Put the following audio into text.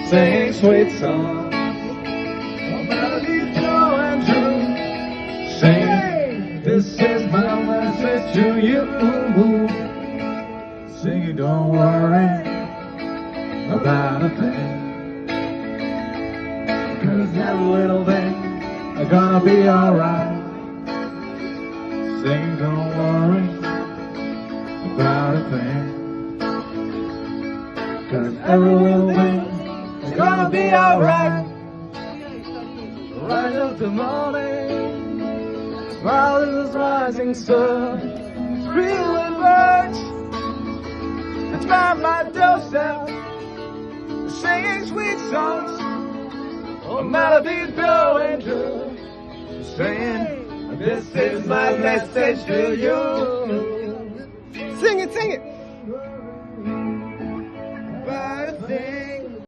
singing sweet songs, melodies pure and true, singing, this is my message to you. Singing, don't worry about a thing, 'cause every little thing is gonna be alright. Singing, don't worry about a thing, 'cause every little thing is gonna be alright. Rise up the morning, while it is rising sun, feeling birds, it's by my doorstep, singing sweet songs, melodies pure and true, saying, this is my message to you. Sing it, sing it.